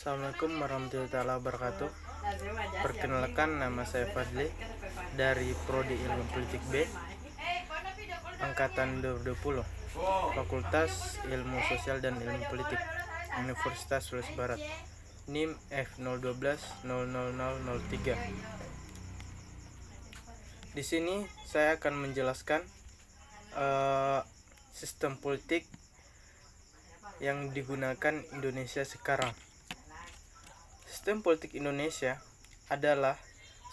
Assalamualaikum warahmatullahi wabarakatuh. Perkenalkan, nama saya Fadli dari Prodi Ilmu Politik B, Angkatan 2020, Fakultas Ilmu Sosial dan Ilmu Politik, Universitas Sulawesi Barat, NIM F0120003. Di sini saya akan menjelaskan sistem politik yang digunakan Indonesia sekarang. Sistem politik Indonesia adalah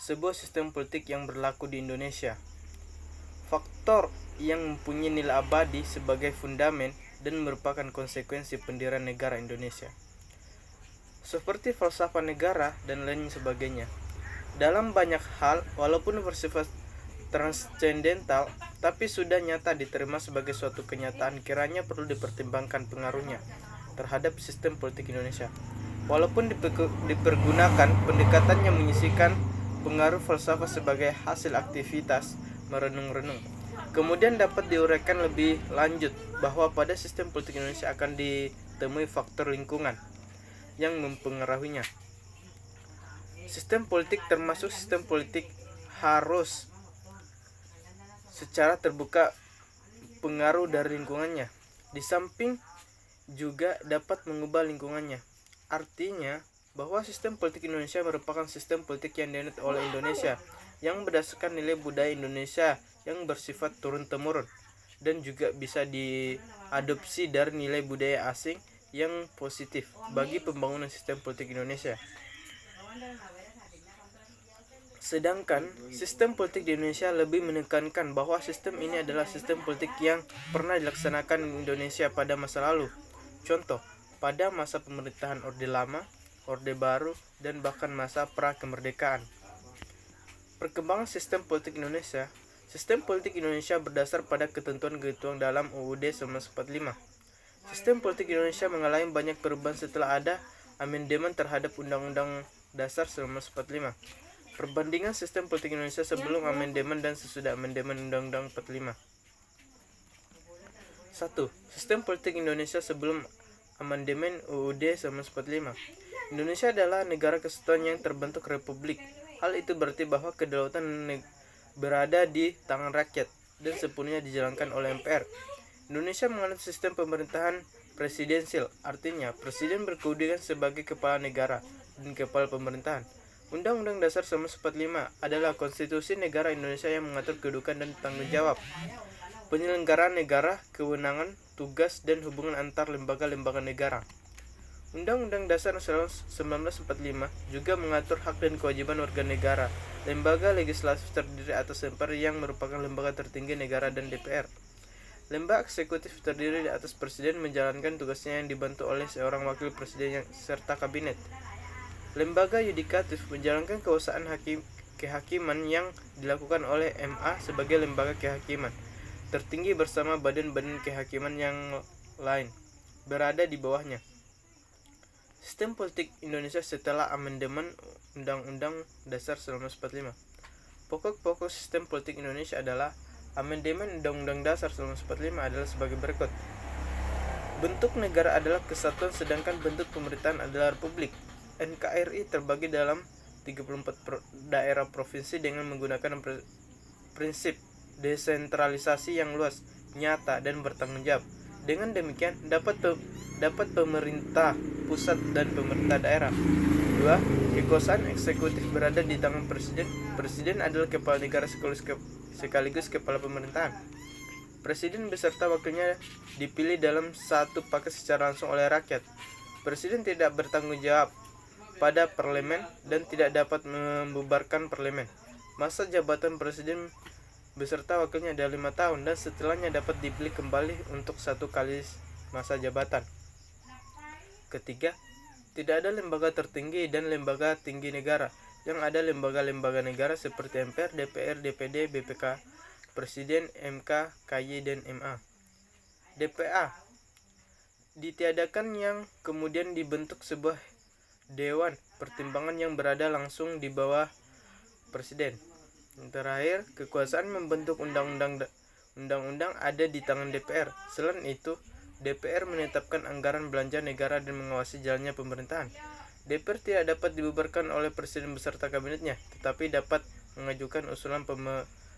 sebuah sistem politik yang berlaku di Indonesia. Faktor yang mempunyai nilai abadi sebagai fundamen dan merupakan konsekuensi pendirian negara Indonesia, seperti falsafah negara dan lain sebagainya. Dalam banyak hal, walaupun bersifat transcendental, tapi sudah nyata diterima sebagai suatu kenyataan, kiranya perlu dipertimbangkan pengaruhnya terhadap sistem politik Indonesia. Walaupun dipergunakan pendekatan yang menyisihkan pengaruh falsafah sebagai hasil aktivitas merenung-renung, kemudian dapat diuraikan lebih lanjut bahwa pada sistem politik Indonesia akan ditemui faktor lingkungan yang mempengaruhinya. Sistem politik termasuk sistem politik harus secara terbuka pengaruh dari lingkungannya, di samping juga dapat mengubah lingkungannya. Artinya bahwa sistem politik Indonesia merupakan sistem politik yang dianut oleh Indonesia, yang berdasarkan nilai budaya Indonesia yang bersifat turun-temurun, dan juga bisa diadopsi dari nilai budaya asing yang positif bagi pembangunan sistem politik Indonesia. Sedangkan sistem politik di Indonesia lebih menekankan bahwa sistem ini adalah sistem politik yang pernah dilaksanakan di Indonesia pada masa lalu. Contoh, pada masa pemerintahan Orde Lama, Orde Baru, dan bahkan masa pra-kemerdekaan. Perkembangan sistem politik Indonesia. Sistem politik Indonesia berdasar pada ketentuan-ketentuan dalam UUD 1945. Sistem politik Indonesia mengalami banyak perubahan setelah ada amandemen terhadap Undang-Undang Dasar 1945. Perbandingan sistem politik Indonesia sebelum amandemen dan sesudah amandemen Undang-Undang 45. 1. Sistem politik Indonesia sebelum amandemen UUD 1945. Indonesia adalah negara kesatuan yang terbentuk republik. Hal itu berarti bahwa kedaulatan berada di tangan rakyat dan sepenuhnya dijalankan oleh MPR. Indonesia menganut sistem pemerintahan presidensial, artinya presiden berkedudukan sebagai kepala negara dan kepala pemerintahan. Undang-Undang Dasar 1945 adalah konstitusi negara Indonesia yang mengatur kedudukan dan tanggung jawab, penyelenggaraan negara, kewenangan, tugas, dan hubungan antar lembaga-lembaga negara. Undang-Undang Dasar 1945 juga mengatur hak dan kewajiban warga negara. Lembaga legislatif terdiri atas MPR yang merupakan lembaga tertinggi negara dan DPR. Lembaga eksekutif terdiri atas presiden menjalankan tugasnya yang dibantu oleh seorang wakil presiden serta kabinet. Lembaga yudikatif menjalankan kekuasaan kehakiman yang dilakukan oleh MA sebagai lembaga kehakiman tertinggi bersama badan-badan kehakiman yang lain berada di bawahnya. Sistem politik Indonesia setelah amandemen Undang-Undang Dasar 1945. Pokok-pokok sistem politik Indonesia adalah amandemen Undang-Undang Dasar 1945 adalah sebagai berikut. Bentuk negara adalah kesatuan, sedangkan bentuk pemerintahan adalah republik. NKRI terbagi dalam 34 daerah provinsi dengan menggunakan prinsip desentralisasi yang luas, nyata, dan bertanggung jawab. Dengan demikian dapat pemerintah pusat dan pemerintah daerah. 2. Kekuasaan eksekutif berada di tangan presiden. Presiden adalah kepala negara sekaligus kepala pemerintahan. Presiden beserta wakilnya dipilih dalam satu paket secara langsung oleh rakyat. Presiden tidak bertanggung jawab pada parlemen dan tidak dapat membubarkan parlemen. Masa jabatan presiden beserta wakilnya adalah 5 tahun dan setelahnya dapat dipilih kembali untuk 1 kali masa jabatan. Ketiga, tidak ada lembaga tertinggi dan lembaga tinggi negara. Yang ada lembaga-lembaga negara seperti MPR, DPR, DPD, BPK, Presiden, MK, KY, dan MA. DPA ditiadakan yang kemudian dibentuk sebuah Dewan Pertimbangan yang berada langsung di bawah Presiden. Yang terakhir, kekuasaan membentuk undang-undang ada di tangan DPR. Selain itu, DPR menetapkan anggaran belanja negara dan mengawasi jalannya pemerintahan. DPR tidak dapat dibubarkan oleh presiden beserta kabinetnya, tetapi dapat mengajukan usulan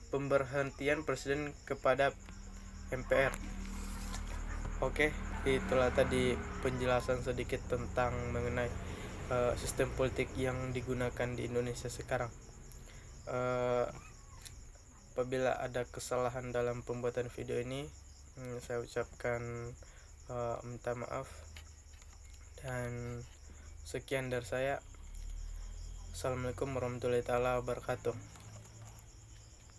pemberhentian presiden kepada MPR. Oke, itulah tadi penjelasan sedikit tentang mengenai sistem politik yang digunakan di Indonesia sekarang. Apabila ada kesalahan dalam pembuatan video ini, saya ucapkan minta maaf, dan sekian dari saya. Assalamualaikum warahmatullahi wabarakatuh.